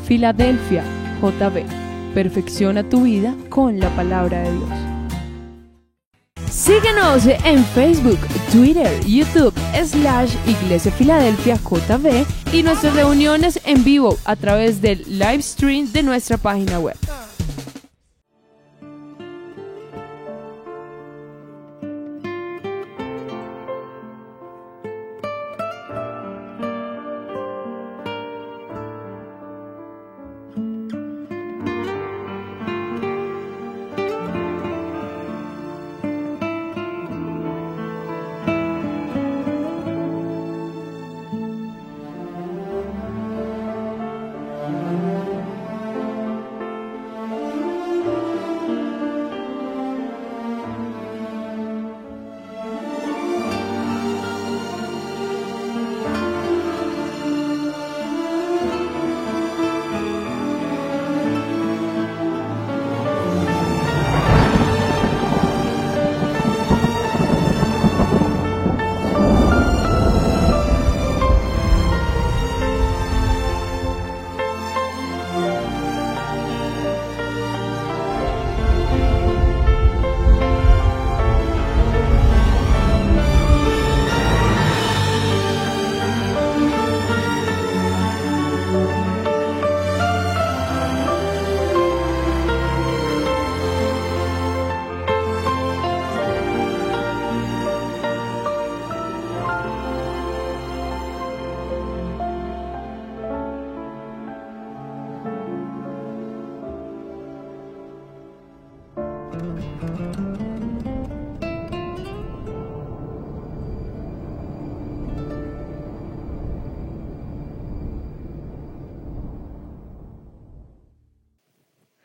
Filadelfia, JB. Perfecciona tu vida con la palabra de Dios. Síguenos en Facebook, Twitter, YouTube, /Iglesia Filadelfia JB y nuestras reuniones en vivo a través del live stream de nuestra página web.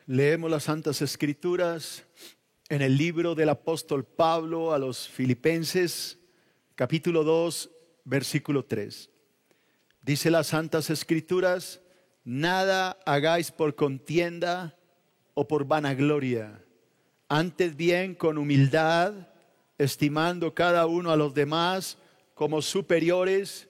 Leemos las Santas Escrituras en el libro del apóstol Pablo a los Filipenses, capítulo 2, versículo 3. Dice las Santas Escrituras: nada hagáis por contienda o por vanagloria, antes bien con humildad, estimando cada uno a los demás como superiores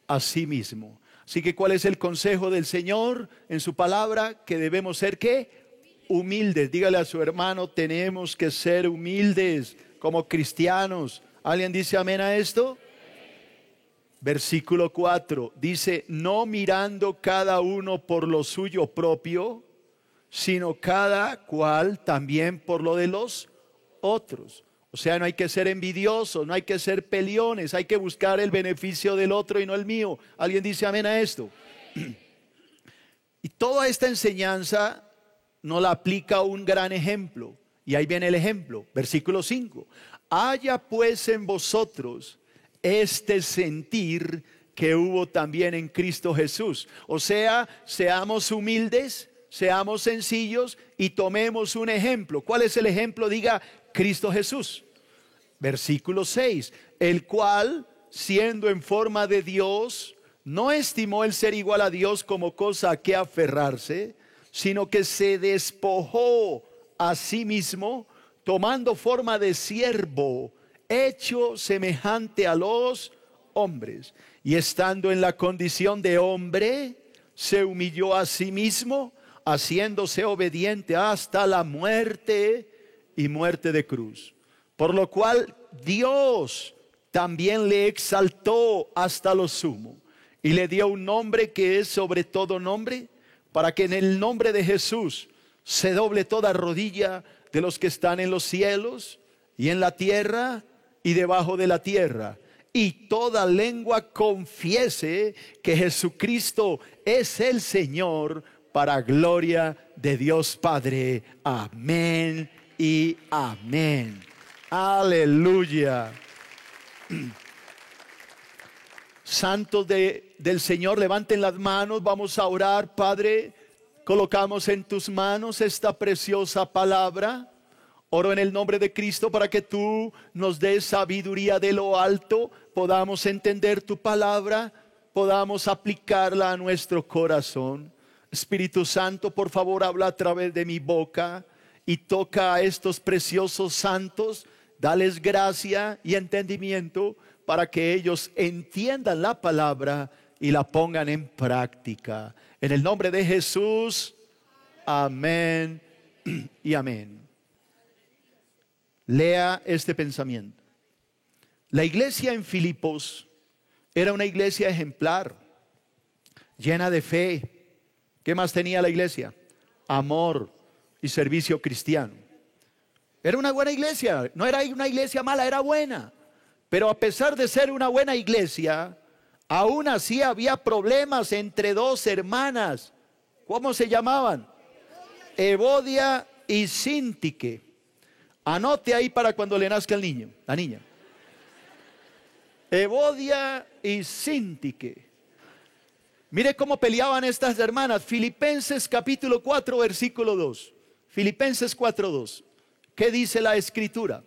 a sí mismo. Así que, ¿cuál es el consejo del Señor en su palabra? Que debemos ser, ¿qué? Humildes. Dígale a su hermano: tenemos que ser humildes como cristianos. ¿Alguien dice amén a esto? Versículo 4 dice: no mirando cada uno por lo suyo propio, sino cada cual también por lo de los otros. O sea, no hay que ser envidiosos, no hay que ser peleones, hay que buscar el beneficio del otro y no el mío. ¿Alguien dice amén a esto? Y toda esta enseñanza nos la aplica un gran ejemplo. Y ahí viene el ejemplo, versículo 5. Haya pues en vosotros este sentir que hubo también en Cristo Jesús. O sea, seamos humildes, seamos sencillos y tomemos un ejemplo. ¿Cuál es el ejemplo? Diga: Cristo Jesús. Versículo 6. El cual, siendo en forma de Dios, no estimó el ser igual a Dios como cosa a que aferrarse, sino que se despojó a sí mismo, tomando forma de siervo, hecho semejante a los hombres. Y estando en la condición de hombre, se humilló a sí mismo, haciéndose obediente hasta la muerte y muerte de cruz. Por lo cual Dios también le exaltó hasta lo sumo y le dio un nombre que es sobre todo nombre, para que en el nombre de Jesús se doble toda rodilla de los que están en los cielos y en la tierra y debajo de la tierra, y toda lengua confiese que Jesucristo es el Señor, para gloria de Dios Padre. Amén y amén. Aleluya. Santos del Señor, levanten las manos, vamos a orar. Padre, colocamos en tus manos esta preciosa palabra. Oro en el nombre de Cristo para que tú nos des sabiduría de lo alto, podamos entender tu palabra, podamos aplicarla a nuestro corazón. Espíritu Santo, por favor, habla a través de mi boca y toca a estos preciosos santos. Dales gracia y entendimiento para que ellos entiendan la palabra y la pongan en práctica. En el nombre de Jesús, amén y amén. Lea este pensamiento. La iglesia en Filipos era una iglesia ejemplar, llena de fe. ¿Qué más tenía la iglesia? Amor y servicio cristiano. Era una buena iglesia, no era una iglesia mala, era buena. Pero a pesar de ser una buena iglesia, aún así había problemas entre dos hermanas. ¿Cómo se llamaban? Evodia y Síntique. Anote ahí para cuando le nazca el niño, la niña. Evodia y Síntique. Mire cómo peleaban estas hermanas. Filipenses capítulo 4, versículo 2. Filipenses 4:2. ¿Qué dice la escritura?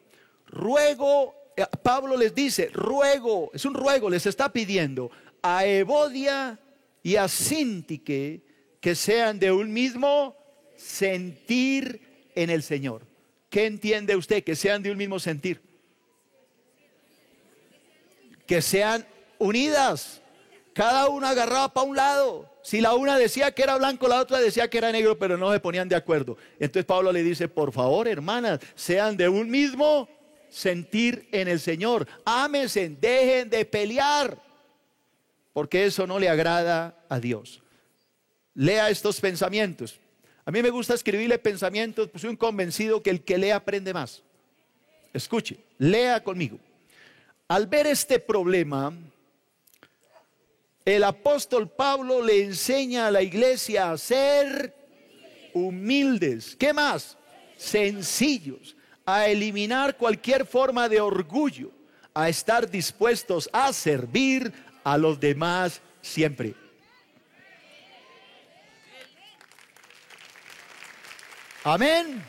Ruego, Pablo les dice, ruego, es un ruego, les está pidiendo a Evodia y a Síntique que sean de un mismo sentir en el Señor. ¿Qué entiende usted? Que sean de un mismo sentir. Que sean unidas. Cada una agarraba para un lado. Si la una decía que era blanco, la otra decía que era negro, pero no se ponían de acuerdo. Entonces Pablo le dice, por favor, hermanas, sean de un mismo sentir en el Señor. Ámense, dejen de pelear, porque eso no le agrada a Dios. Lea estos pensamientos. A mí me gusta escribirle pensamientos, pues soy un convencido que el que lee aprende más. Escuche, lea conmigo. Al ver este problema, el apóstol Pablo le enseña a la iglesia a ser humildes. ¿Qué más? Sencillos. A eliminar cualquier forma de orgullo. A estar dispuestos a servir a los demás siempre. Amén.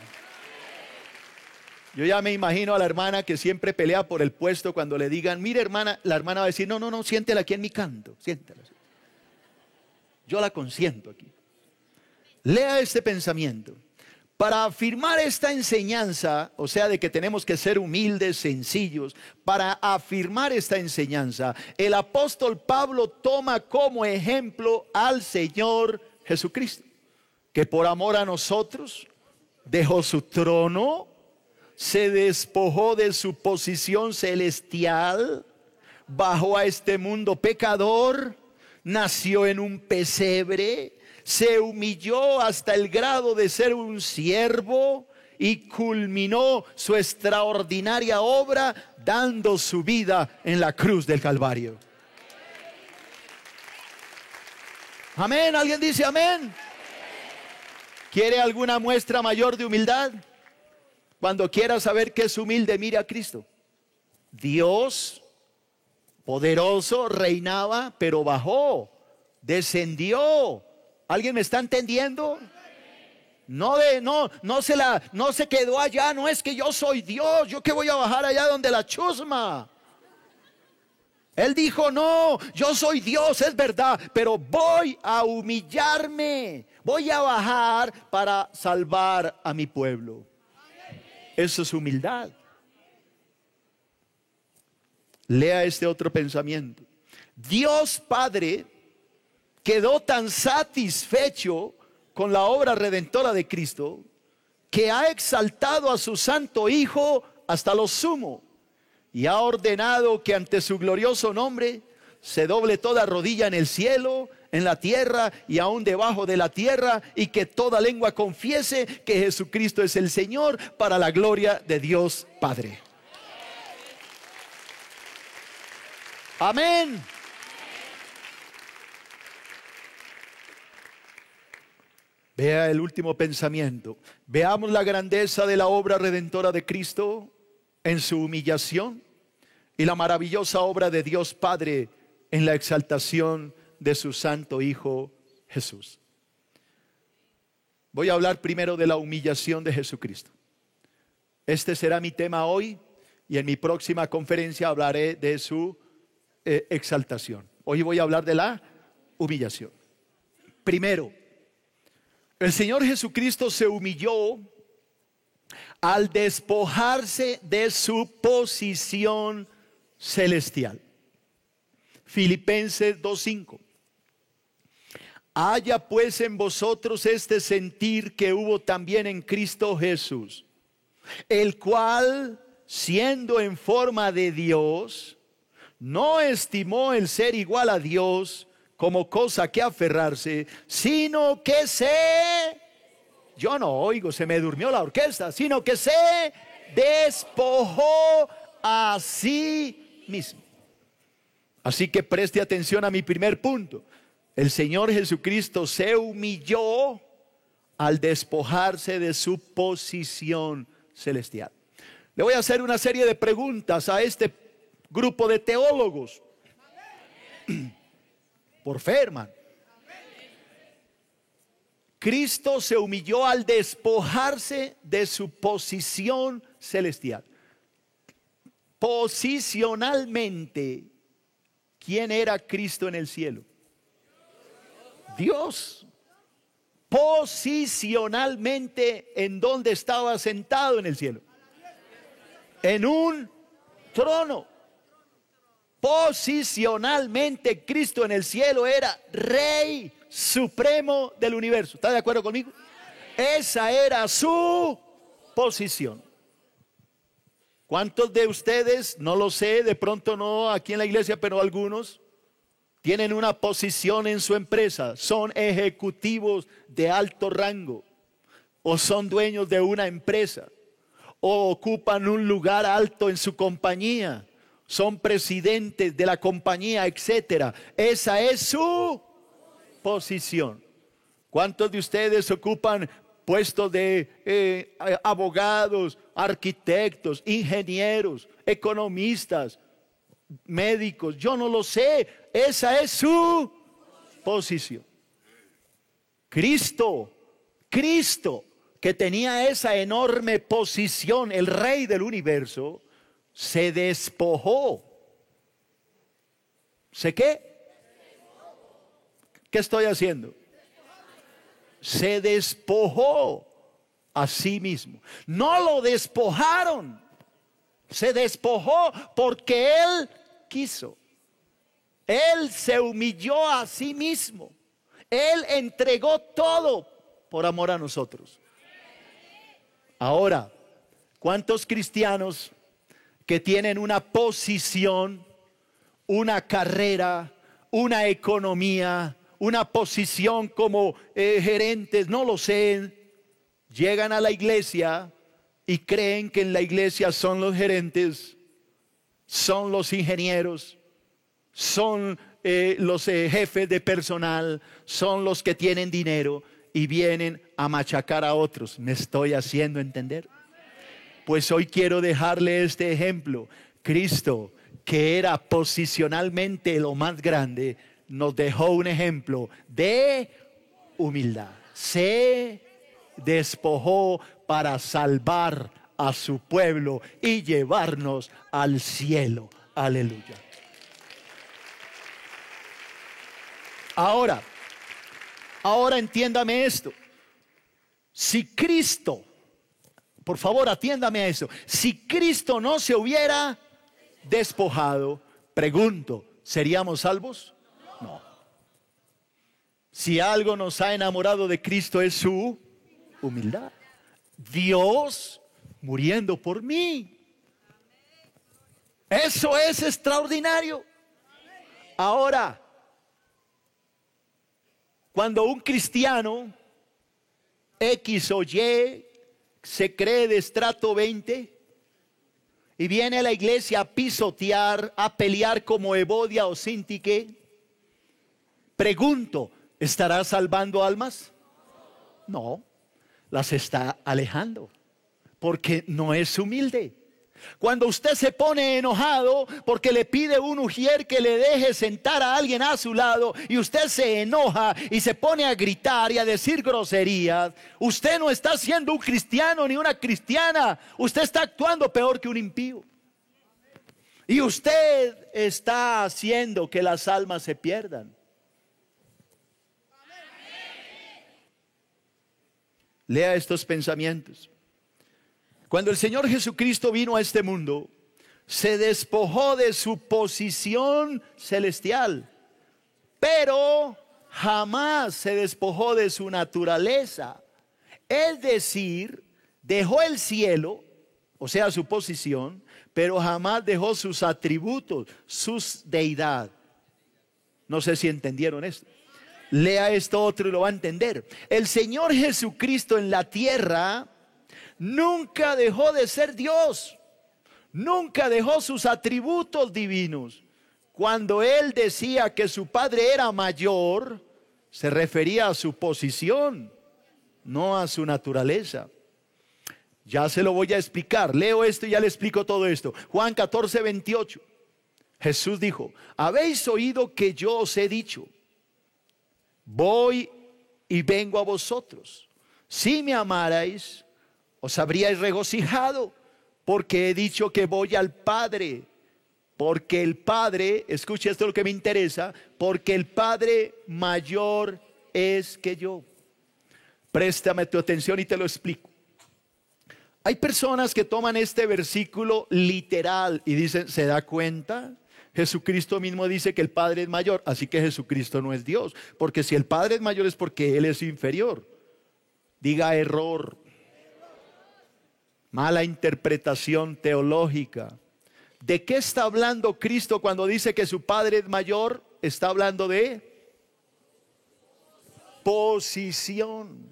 Yo ya me imagino a la hermana que siempre pelea por el puesto cuando le digan, mire hermana, la hermana va a decir, no, siéntela aquí en mi canto, siéntela. Yo la consiento aquí. Lea este pensamiento. Para afirmar esta enseñanza, o sea, de que tenemos que ser humildes, sencillos, para afirmar esta enseñanza, el apóstol Pablo toma como ejemplo al Señor Jesucristo, que por amor a nosotros dejó su trono, se despojó de su posición celestial, bajó a este mundo pecador, nació en un pesebre, se humilló hasta el grado de ser un siervo y culminó su extraordinaria obra dando su vida en la cruz del Calvario. Amén, ¿alguien dice amén? ¿Quiere alguna muestra mayor de humildad? Cuando quiera saber qué es humilde, mire a Cristo. Dios poderoso reinaba, pero bajó, descendió. ¿Alguien me está entendiendo? No se quedó allá. No es que yo soy Dios, yo que voy a bajar allá donde la chusma. Él dijo, no, yo soy Dios, es verdad, pero voy a humillarme, voy a bajar para salvar a mi pueblo. Eso es humildad. Lea este otro pensamiento. Dios Padre quedó tan satisfecho con la obra redentora de Cristo que ha exaltado a su santo Hijo hasta lo sumo y ha ordenado que ante su glorioso nombre se doble toda rodilla en el cielo, en la tierra y aún debajo de la tierra, y que toda lengua confiese que Jesucristo es el Señor, para la gloria de Dios Padre. Amén. Vea el último pensamiento. Veamos la grandeza de la obra redentora de Cristo en su humillación y la maravillosa obra de Dios Padre en la exaltación de su santo Hijo Jesús. Voy a hablar primero de la humillación de Jesucristo. Este será mi tema hoy, y en mi próxima conferencia hablaré de su exaltación. Hoy voy a hablar de la humillación. Primero, el Señor Jesucristo se humilló al despojarse de su posición celestial. Filipenses 2:5. Haya pues en vosotros este sentir que hubo también en Cristo Jesús, el cual, siendo en forma de Dios, no estimó el ser igual a Dios como cosa que aferrarse, sino que yo no oigo, se me durmió la orquesta, sino que se despojó a sí mismo. Así que preste atención a mi primer punto. El Señor Jesucristo se humilló al despojarse de su posición celestial. Le voy a hacer una serie de preguntas a este grupo de teólogos. Por fe, hermano. Cristo se humilló al despojarse de su posición celestial. Posicionalmente, ¿quién era Cristo en el cielo? Dios. Posicionalmente, ¿en dónde estaba sentado en el cielo? En un trono. Posicionalmente, Cristo en el cielo era Rey Supremo del universo. ¿Está de acuerdo conmigo? Esa era su posición. ¿Cuántos de ustedes, no lo sé, de pronto no aquí en la iglesia, pero algunos, tienen una posición en su empresa? Son ejecutivos de alto rango, o son dueños de una empresa, o ocupan un lugar alto en su compañía, son presidentes de la compañía, etcétera. Esa es su posición. ¿Cuántos de ustedes ocupan puestos de abogados, arquitectos, ingenieros, economistas, médicos? Yo no lo sé. Esa es su posición. Cristo, que tenía esa enorme posición, el Rey del universo, se despojó. ¿Sé qué? ¿Qué estoy haciendo? Se despojó a sí mismo. No lo despojaron. Se despojó porque Él quiso. Él se humilló a sí mismo. Él entregó todo por amor a nosotros. Ahora, ¿cuántos cristianos que tienen una posición, una carrera, una economía, una posición como gerentes, no lo sé, llegan a la iglesia y creen que en la iglesia son los gerentes, son los ingenieros, son los jefes de personal, son los que tienen dinero y vienen a machacar a otros? ¿Me estoy haciendo entender? Pues hoy quiero dejarle este ejemplo. Cristo, que era posicionalmente lo más grande, nos dejó un ejemplo de humildad. Se despojó para salvar a su pueblo y llevarnos al cielo. Aleluya. Ahora entiéndame esto. Si Cristo, por favor atiéndame a eso, si Cristo no se hubiera despojado, pregunto, ¿seríamos salvos? No. Si algo nos ha enamorado de Cristo es su humildad. Dios muriendo por mí. Eso es extraordinario. Ahora, cuando un cristiano X o Y se cree de estrato 20 y viene a la iglesia a pisotear, a pelear como Evodia o Sintique, pregunto, ¿estará salvando almas? No, las está alejando, porque no es humilde. Cuando usted se pone enojado porque le pide un ujier que le deje sentar a alguien a su lado y usted se enoja y se pone a gritar y a decir groserías, usted no está siendo un cristiano ni una cristiana. Usted está actuando peor que un impío. Y usted está haciendo que las almas se pierdan. Lea estos pensamientos. Cuando el Señor Jesucristo vino a este mundo, se despojó de su posición celestial, pero jamás se despojó de su naturaleza. Es decir, dejó el cielo, o sea, su posición, pero jamás dejó sus atributos, su deidad. No sé si entendieron esto. Lea esto otro y lo va a entender. El Señor Jesucristo en la tierra nunca dejó de ser Dios. Nunca dejó sus atributos divinos. Cuando Él decía que su Padre era mayor, se refería a su posición, no a su naturaleza. Ya se lo voy a explicar. Leo esto y ya le explico todo esto. Juan 14, 28. Jesús dijo: habéis oído que yo os he dicho, voy y vengo a vosotros. Si me amarais, os habríais regocijado, porque he dicho que voy al Padre. Porque el Padre, escucha esto, lo que me interesa, porque el Padre mayor es que yo. Préstame tu atención y te lo explico. Hay personas que toman este versículo literal y dicen: ¿se da cuenta? Jesucristo mismo dice que el Padre es mayor, así que Jesucristo no es Dios. Porque si el Padre es mayor es porque Él es inferior. Diga error. Mala interpretación teológica. ¿De qué está hablando Cristo cuando dice que su Padre es mayor? Está hablando de posición.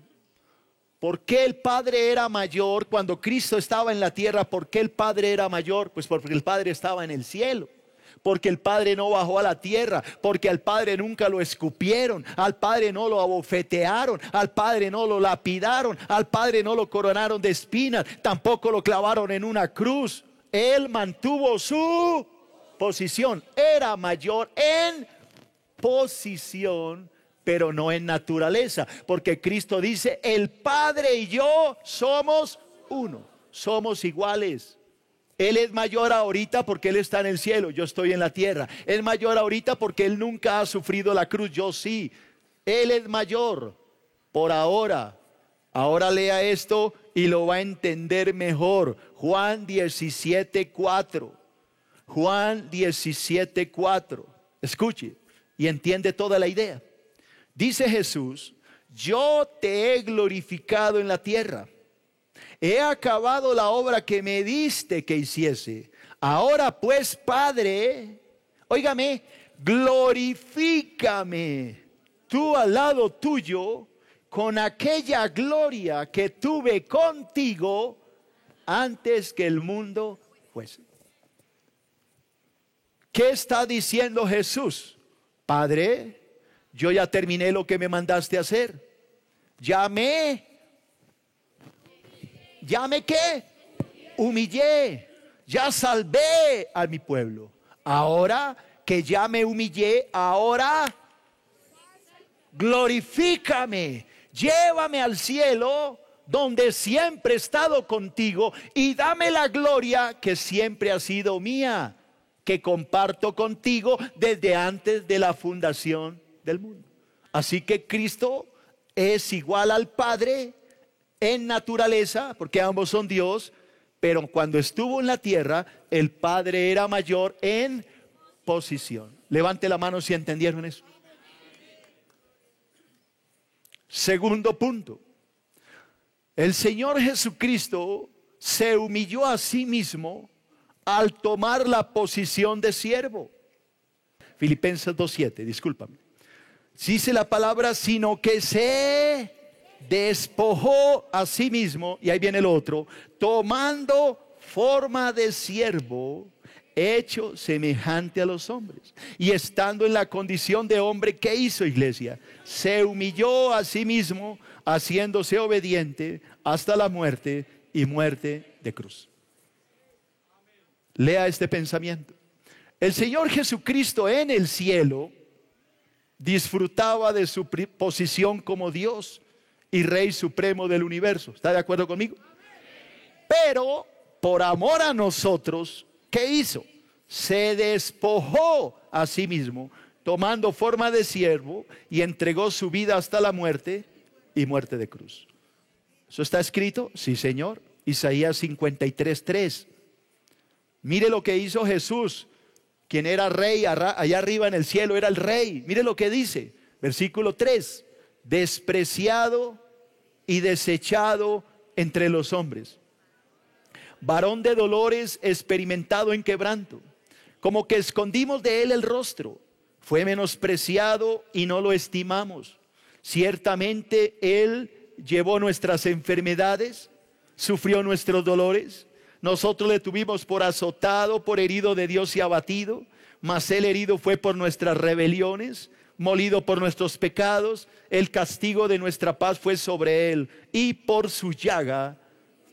¿Por qué el Padre era mayor cuando Cristo estaba en la tierra? ¿Por qué el Padre era mayor? Pues porque el Padre estaba en el cielo. Porque el Padre no bajó a la tierra, porque al Padre nunca lo escupieron, al Padre no lo abofetearon, al Padre no lo lapidaron, al Padre no lo coronaron de espinas, tampoco lo clavaron en una cruz. Él mantuvo su posición, era mayor en posición, pero no en naturaleza, porque Cristo dice: el Padre y yo somos uno, somos iguales. Él es mayor ahorita porque Él está en el cielo, yo estoy en la tierra. Es mayor ahorita porque Él nunca ha sufrido la cruz, yo sí. Él es mayor por ahora. Ahora lea esto y lo va a entender mejor. Juan 17:4. Juan 17:4. Escuche y entiende toda la idea. Dice Jesús: yo te he glorificado en la tierra. He acabado la obra que me diste que hiciese. Ahora pues, Padre, óigame, glorifícame tú al lado tuyo con aquella gloria que tuve contigo antes que el mundo fuese. ¿Qué está diciendo Jesús? Padre, yo ya terminé lo que me mandaste a hacer. Ya me ¿qué? Humillé. Ya salvé a mi pueblo. Ahora que ya me humillé, ahora glorifícame. Llévame al cielo donde siempre he estado contigo y dame la gloria que siempre ha sido mía, que comparto contigo desde antes de la fundación del mundo. Así que Cristo es igual al Padre en naturaleza, porque ambos son Dios, pero cuando estuvo en la tierra, el Padre era mayor en posición. Levante la mano si entendieron eso. Segundo punto. El Señor Jesucristo se humilló a sí mismo al tomar la posición de siervo. Filipenses 2:7, discúlpame. Dice la palabra: sino que se despojó a sí mismo, y ahí viene el otro, tomando forma de siervo, hecho semejante a los hombres. Y estando en la condición de hombre, ¿qué hizo, iglesia? Se humilló a sí mismo, haciéndose obediente hasta la muerte y muerte de cruz. Lea este pensamiento. El Señor Jesucristo en el cielo disfrutaba de su posición como Dios y Rey Supremo del universo. ¿Está de acuerdo conmigo? Pero por amor a nosotros, ¿qué hizo? Se despojó a sí mismo, tomando forma de siervo, y entregó su vida hasta la muerte y muerte de cruz. ¿Eso está escrito? Sí, Señor. Isaías 53:3. Mire lo que hizo Jesús, quien era rey allá arriba en el cielo, era el rey. Mire lo que dice. Versículo 3, despreciado y desechado entre los hombres, varón de dolores, experimentado en quebranto, como que escondimos de él el rostro, fue menospreciado y no lo estimamos. Ciertamente él llevó nuestras enfermedades, sufrió nuestros dolores. Nosotros le tuvimos por azotado, por herido de Dios y abatido, mas él herido fue por nuestras rebeliones, molido por nuestros pecados. El castigo de nuestra paz fue sobre él, y por su llaga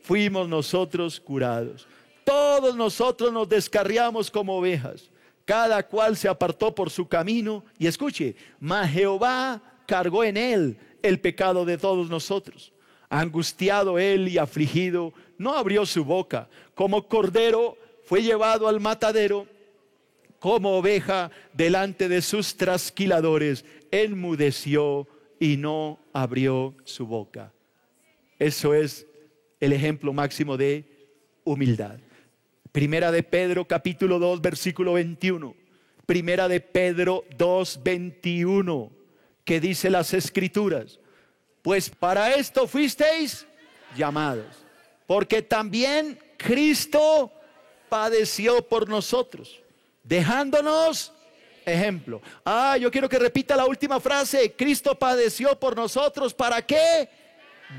fuimos nosotros curados. Todos nosotros nos descarriamos como ovejas, cada cual se apartó por su camino. Y escuche, mas Jehová cargó en él el pecado de todos nosotros. Angustiado él y afligido, no abrió su boca. Como cordero fue llevado al matadero, como oveja delante de sus trasquiladores, enmudeció y no abrió su boca. Eso es el ejemplo máximo de humildad. Primera de Pedro capítulo 2 versículo 21. Primera de Pedro 2, 21. Que dice las escrituras: pues para esto fuisteis llamados, porque también Cristo padeció por nosotros, dejándonos ejemplo. Yo quiero que repita la última frase. Cristo padeció por nosotros, ¿para qué?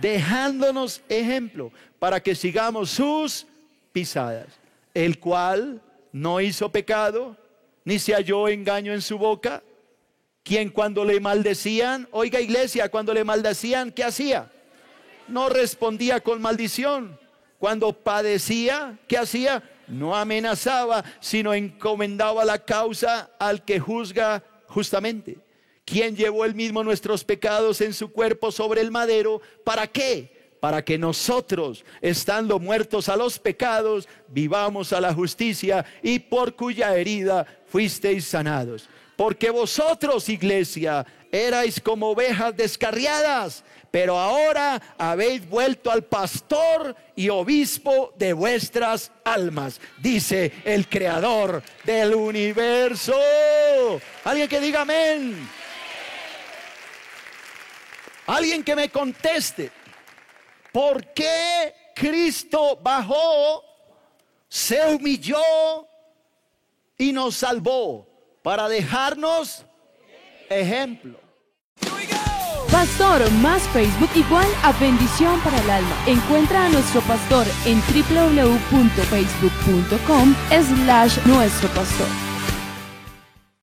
Dejándonos ejemplo, para que sigamos sus pisadas. El cual no hizo pecado, ni se halló engaño en su boca. Quien cuando le maldecían, oiga iglesia, cuando le maldecían, ¿qué hacía? No respondía con maldición. Cuando padecía, ¿qué hacía? No amenazaba, sino encomendaba la causa al que juzga justamente. Quien llevó él mismo nuestros pecados en su cuerpo sobre el madero, ¿para qué? Para que nosotros, estando muertos a los pecados, vivamos a la justicia, y por cuya herida fuisteis sanados. Porque vosotros, iglesia, erais como ovejas descarriadas, pero ahora habéis vuelto al pastor y obispo de vuestras almas, dice el creador del universo. Alguien que diga amén. Alguien que me conteste. ¿Por qué Cristo bajó, se humilló y nos salvó? Para dejarnos ejemplo. Pastor más Facebook igual a bendición para el alma. Encuentra a nuestro pastor en www.facebook.com/nuestropastor.